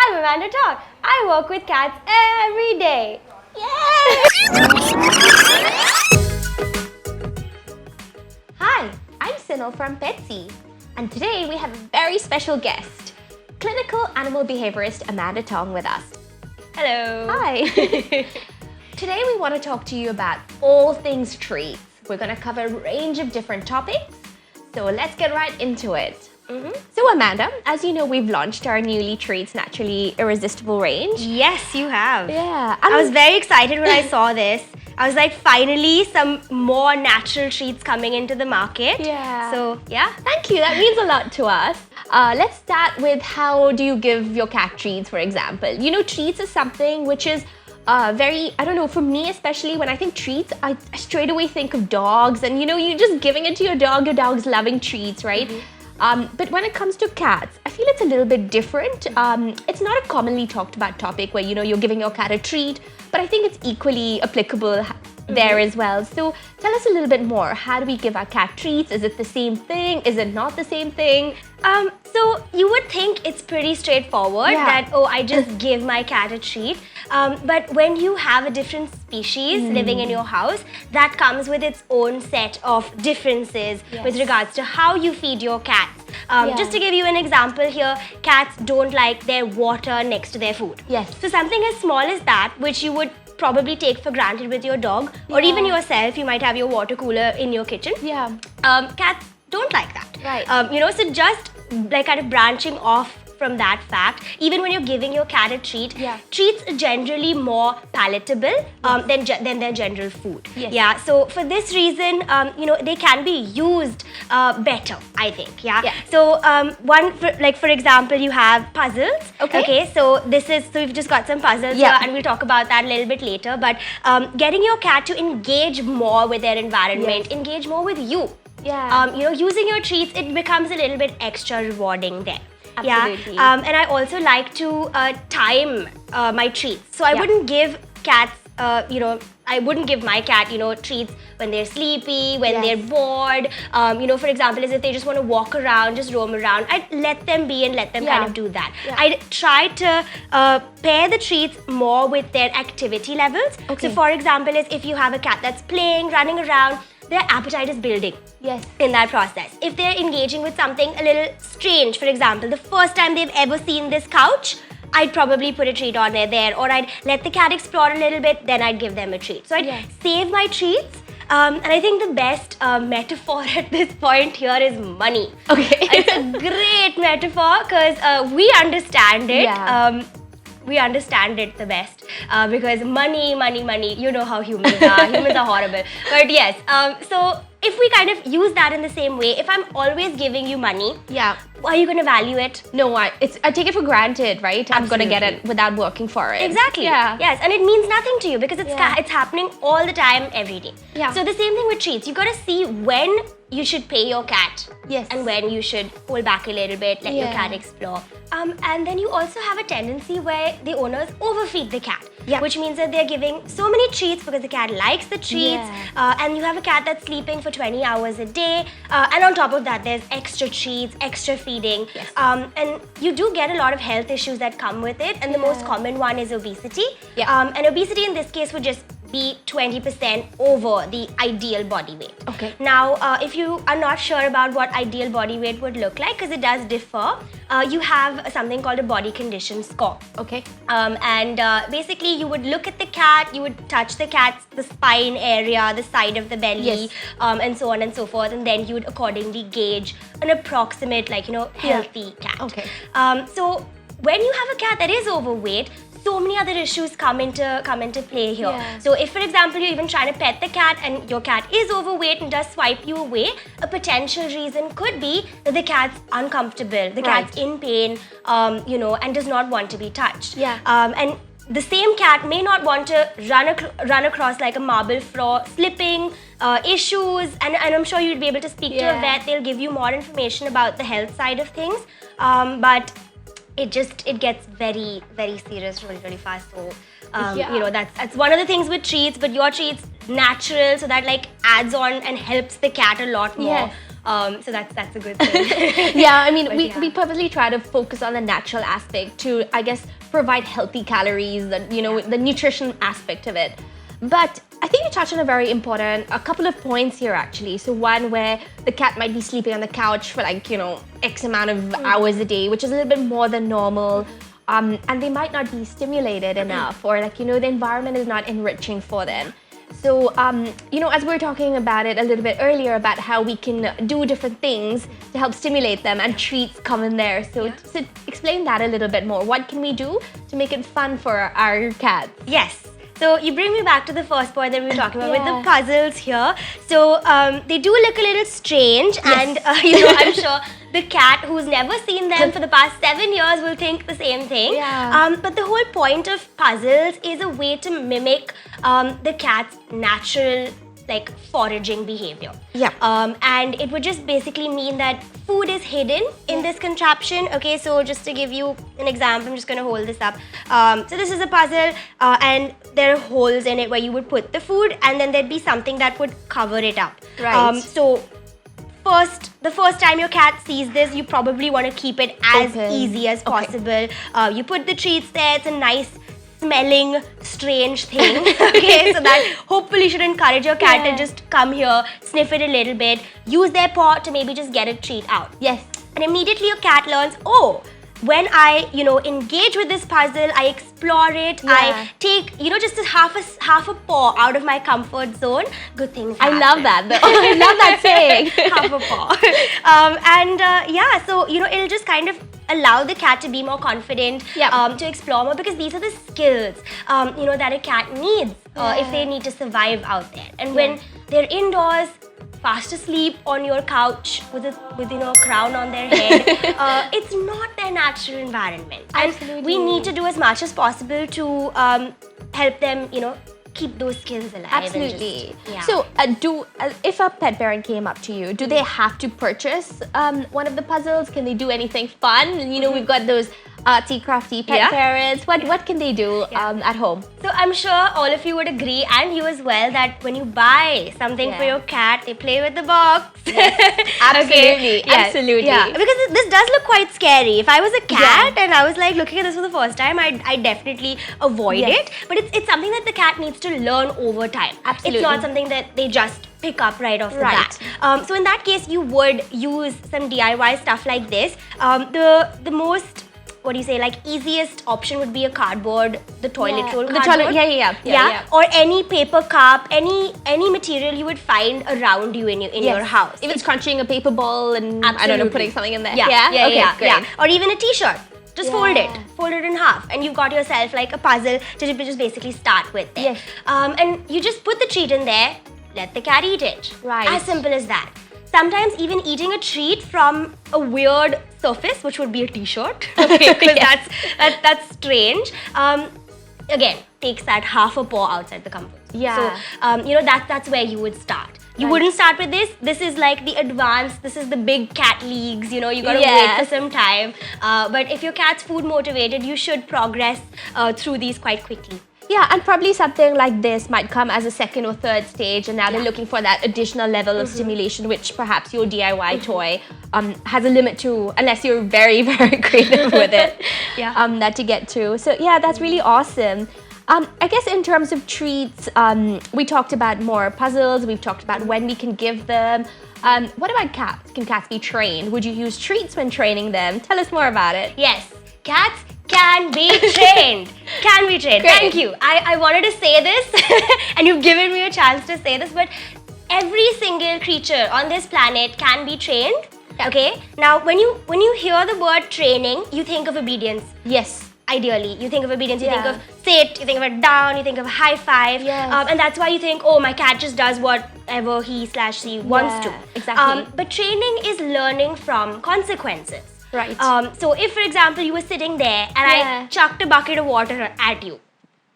I'm Amanda Tong. I work with cats every day. Yay! Hi, I'm Sinal from Petsy, and today we have a very special guest, clinical animal behaviorist Amanda Tong with us. Hello. Hi. Today we want to talk to you about all things treats. We're going to cover a range of different topics, so let's get right into it. So Amanda, as you know, we've launched our newly Treats Naturally Irresistible range. Yes, you have. Yeah. I was very excited when I saw this. I was like, finally, some more natural treats coming into the market. Yeah. So, yeah. Thank you. That means a lot to us. Let's start with how do you give your cat treats, for example. You know, treats is something which is very, I don't know, for me especially, when I think treats, I straight away think of dogs. And, you know, you're just giving it to your dog's loving treats, right? But when it comes to cats, I feel it's a little bit different. It's not a commonly talked about topic where, you know, you're giving your cat a treat, but I think it's equally applicable there as well. So tell us a little bit more. How do we give our cat treats? Is it the same thing? Is it not the same thing? So you would think it's pretty straightforward that, oh, I just give my cat a treat. But when you have a different species living in your house, that comes with its own set of differences with regards to how you feed your cats. Just to give you an example here, cats don't like their water next to their food. Yes. So something as small as that, which you would probably take for granted with your dog, or even yourself, you might have your water cooler in your kitchen. Yeah. Cats don't like that. Right. You know, so just like kind of branching off from that fact, even when you're giving your cat a treat, treats are generally more palatable than their general food. Yes. Yeah. So for this reason, you know, they can be used better, I think. Yeah. So for example, you have puzzles. Okay. So we've just got some puzzles here, and we'll talk about that a little bit later. But getting your cat to engage more with their environment, engage more with you. Yeah. You know, using your treats, it becomes a little bit extra rewarding there. Absolutely. Yeah. And I also like to time my treats. So I wouldn't give cats, I wouldn't give my cat, you know, treats when they're sleepy, when they're bored. You know, for example, as if they just want to walk around, just roam around. I'd let them be and let them kind of do that. I'd try to pair the treats more with their activity levels. So for example, if you have a cat that's playing, running around, their appetite is building in that process. If they're engaging with something a little strange, for example, the first time they've ever seen this couch, I'd probably put a treat on there, or I'd let the cat explore a little bit, then I'd give them a treat. So I'd save my treats. And I think the best metaphor at this point here is money. It's a great metaphor because we understand it. We understand it the best because money, you know how humans are. Humans are horrible. But yes, so if we kind of use that in the same way, if I'm always giving you money, are you going to value it? No, I take it for granted, right? I'm going to get it without working for it. Exactly. Yeah. Yes, and it means nothing to you because it's happening all the time, every day. So the same thing with treats. You got to see when you should pay your cat and when you should pull back a little bit, let your cat explore. And then you also have a tendency where the owners overfeed the cat, which means that they're giving so many treats because the cat likes the treats, and you have a cat that's sleeping for 20 hours a day, and on top of that, there's extra treats, extra feeding, and you do get a lot of health issues that come with it, and the most common one is obesity. And obesity in this case would just be 20% over the ideal body weight. Now, if you are not sure about what ideal body weight would look like, because it does differ, you have something called a body condition score. And basically, you would look at the cat, you would touch the cat's the spine area, the side of the belly, and so on and so forth, and then you would accordingly gauge an approximate, like, you know, healthy cat. So when you have a cat that is overweight, so many other issues come into play here. So if, for example, you're even trying to pet the cat and your cat is overweight and does swipe you away, a potential reason could be that the cat's uncomfortable, the cat's in pain, you know, and does not want to be touched. And the same cat may not want to run across like a marble floor, slipping, issues, and I'm sure you'd be able to speak to a vet. They'll give you more information about the health side of things. But it gets very, very serious really fast. So you know, that's one of the things with treats, but your treats natural, so that like adds on and helps the cat a lot more. So that's a good thing. Yeah, I mean, we purposely try to focus on the natural aspect to, I guess, provide healthy calories, the nutrition aspect of it. But I think you touched on a couple of points here actually. So one where the cat might be sleeping on the couch for like, X amount of hours a day, which is a little bit more than normal. And they might not be stimulated enough, or like, the environment is not enriching for them. So, as we were talking about it a little bit earlier about how we can do different things to help stimulate them, and treats come in there. So, explain that a little bit more. What can we do to make it fun for our cats? Yes. So you bring me back to the first point that we were talking about with the puzzles here. So they do look a little strange, and I'm sure the cat who's never seen them for the past 7 years will think the same thing. Yeah. But the whole point of puzzles is a way to mimic the cat's natural foraging behavior. Yeah. And it would just basically mean that food is hidden in this contraption. Okay, so just to give you an example, I'm just going to hold this up. So this is a puzzle, and there are holes in it where you would put the food, and then there'd be something that would cover it up. Right. So the first time your cat sees this, you probably want to keep it as easy as possible. You put the treats there. It's a nice smelling strange thing. Okay, so that hopefully should encourage your cat to just come here, sniff it a little bit, use their paw to maybe just get a treat out. Yes. And immediately your cat learns, oh, when I engage with this puzzle, I explore it, I take just half a paw out of my comfort zone, good things happen. I love that though. I love that saying. Half a paw. So it'll just kind of allow the cat to be more confident, to explore more, because these are the skills that a cat needs if they need to survive out there. And when they're indoors, fast asleep on your couch with a crown on their head, it's not their natural environment. Absolutely. And we need to do as much as possible to help them keep those skills alive. Absolutely. So, if a pet parent came up to you, do they have to purchase one of the puzzles? Can they do anything fun? We've got those artsy crafty pet parents. What can they do at home? So I'm sure all of you would agree, and you as well, that when you buy something for your cat, they play with the box. Yes. Absolutely. Yes. Absolutely. Yeah. Because this does look quite scary. If I was a cat and I was looking at this for the first time, I'd definitely avoid it. But it's something that the cat needs to learn over time. Absolutely. It's not something that they just pick up right off the bat. So in that case, you would use some DIY stuff like this. The most easiest option would be a cardboard, the toilet roll cardboard. Yeah. Or any paper cup, any material you would find around you in your house. If it's crunching a paper ball and I don't know, putting something in there. Yeah. Or even a t-shirt. Just fold it in half, and you've got yourself a puzzle to just basically start with. Yes. And you just put the treat in there, let the cat eat it. Right. As simple as that. Sometimes even eating a treat from a weird surface, which would be a t-shirt, because that's strange. Again, takes that half a paw outside the comfort. Yeah. So that's where you would start. You wouldn't start with this. This is like the advanced. This is the big cat leagues. You gotta wait for some time. But if your cat's food motivated, you should progress through these quite quickly. Yeah, and probably something like this might come as a second or third stage, and now they're looking for that additional level of stimulation, which perhaps your DIY toy has a limit to, unless you're very, very creative with it. That to get to. So yeah, that's really awesome. I guess in terms of treats, we talked about more puzzles. We've talked about when we can give them. What about cats? Can cats be trained? Would you use treats when training them? Tell us more about it. Yes, cats can be trained. Can be trained. Great. Thank you. I wanted to say this, and you've given me a chance to say this, but every single creature on this planet can be trained. Okay? Now, when you hear the word training, you think of obedience. Yes. Ideally, you think of obedience, you think of sit, you think of it down, you think of high five, and that's why you think, oh, my cat just does whatever he/she wants to. Exactly. But training is learning from consequences. Right. So if, for example, you were sitting there and I chucked a bucket of water at you.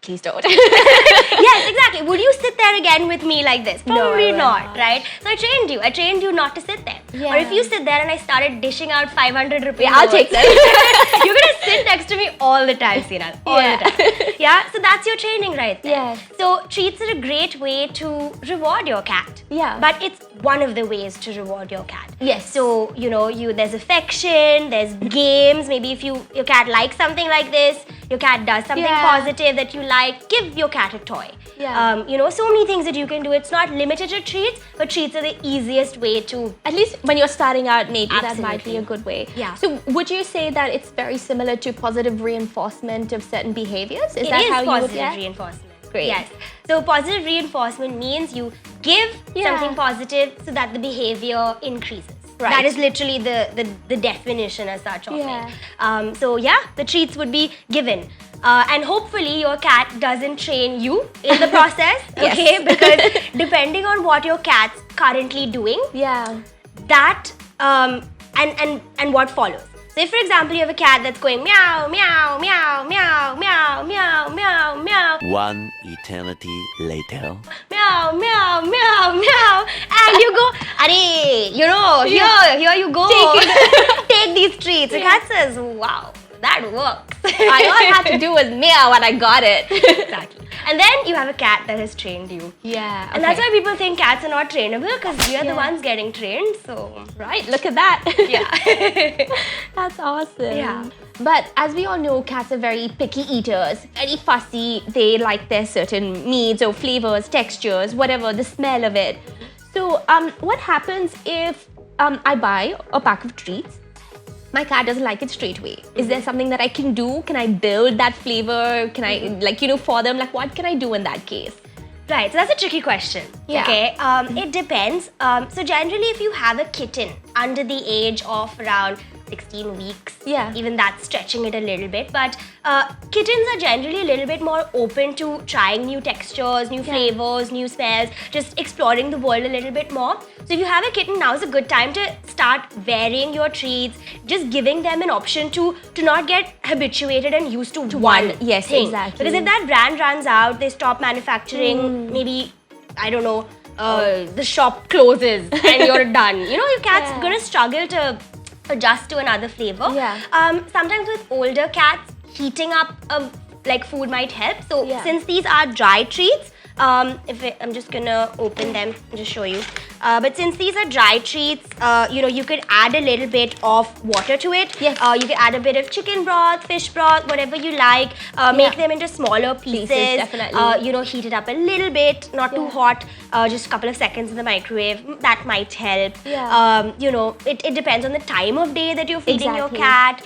Please don't. Yes, exactly. Would you sit there again with me like this? Probably No, not, right? So I trained you not to sit there. Yeah. Or if you sit there and I started dishing out 500 rupees, I'll take them. You're gonna sit next to me all the time, Seenal. All the time. Yeah. So that's your training right there. Yes. So treats are a great way to reward your cat. Yeah. But it's one of the ways to reward your cat. Yes. So, there's affection, there's games. Maybe if your cat likes something like this, your cat does something positive that you like, give your cat a toy. Yeah. So many things that you can do. It's not limited to treats, but treats are the easiest way to... At least when you're starting out, maybe that might be a good way. Yeah. So would you say that it's very similar to positive reinforcement of certain behaviors? It is positive reinforcement. Great. Yes. So positive reinforcement means you give something positive so that the behavior increases. Right. That is literally the definition as such of it. So the treats would be given. And hopefully your cat doesn't train you in the process, okay? Because depending on what your cat's currently doing, that and what follows. So if, for example, you have a cat that's going meow, meow, meow, meow, meow, meow, meow, meow. One eternity later. Meow, meow, meow, meow. And you go, here you go. Take these treats. The cat says, wow, that works. All I had to do was meow and I got it. Exactly. And then you have a cat that has trained you. Yeah. And that's why people think cats are not trainable, because we are the ones getting trained. So, right, look at that. Yeah. That's awesome. Yeah. But as we all know, cats are very picky eaters, very fussy. They like their certain needs or flavors, textures, whatever, the smell of it. So what happens if I buy a pack of treats? My cat doesn't like it straight away. Is there something that I can do? Can I build that flavor? Can I, for them? Like, what can I do in that case? Right, so that's a tricky question. Yeah. Okay, it depends. So generally, if you have a kitten under the age of around 16 weeks, even that's stretching it a little bit, but kittens are generally a little bit more open to trying new textures, new flavors, new smells, just exploring the world a little bit more. So if you have a kitten, now is a good time to start varying your treats, just giving them an option to not get habituated and used to one thing. Exactly. Because if that brand runs out, they stop manufacturing, maybe, I don't know, the shop closes and you're done. Your cat's gonna struggle to adjust to another flavor. Sometimes with older cats, heating up food might help. So since these are dry treats, I'm just gonna open them and just show you. But since these are dry treats, you could add a little bit of water to it. Yes. You could add a bit of chicken broth, fish broth, whatever you like. Make them into smaller pieces. Definitely. Heat it up a little bit, not too hot. Just a couple of seconds in the microwave. That might help. It depends on the time of day that you're feeding your cat.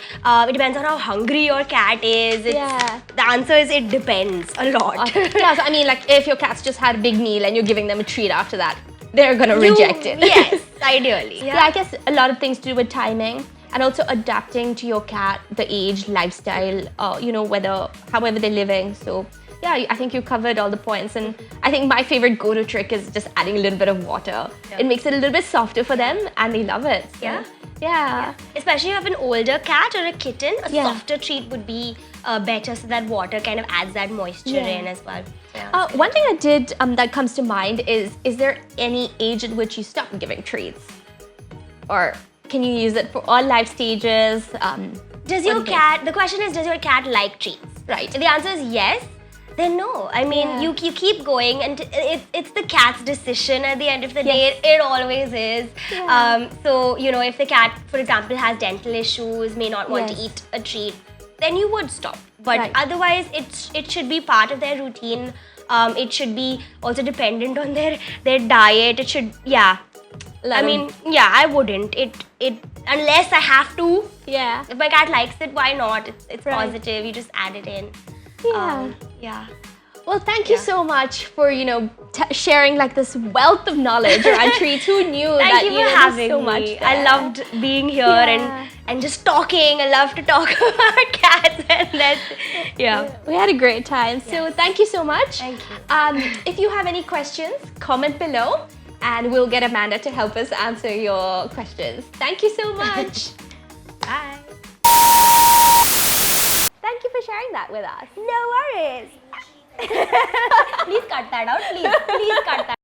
It depends on how hungry your cat is. The answer is it depends a lot. So I mean, like, if your cat's just had a big meal and you're giving them a treat after that, they're gonna reject it. Yes, ideally. Yeah, I guess a lot of things to do with timing and also adapting to your cat, the age, lifestyle, however they're living. So yeah, I think you covered all the points, and I think my favorite go-to trick is just adding a little bit of water. It makes it a little bit softer for them and they love it. So, yeah. Especially if you have an older cat or a kitten, a softer treat would be better, so that water kind of adds that moisture in as well. One thing I did that comes to mind is there any age at which you stop giving treats? Or can you use it for all life stages? The question is, does your cat like treats? Right. If the answer is yes, then no. I mean, you keep going, and it's the cat's decision at the end of the day. It always is. So, if the cat, for example, has dental issues, may not want to eat a treat, then you would stop. But otherwise, it should be part of their routine. It should be also dependent on their diet. It should, I wouldn't. It unless I have to. Yeah. If my cat likes it, why not? It's positive. You just add it in. Well, thank you so much for sharing like this wealth of knowledge around treats. Who knew Thank you for having so me. much there. I loved being here and just talking. I love to talk about cats and we had a great time. So thank you so much. Thank you. If you have any questions, comment below, and we'll get Amanda to help us answer your questions. Thank you so much. Bye. Thank you for sharing that with us. No worries. Please cut that out. Please cut that.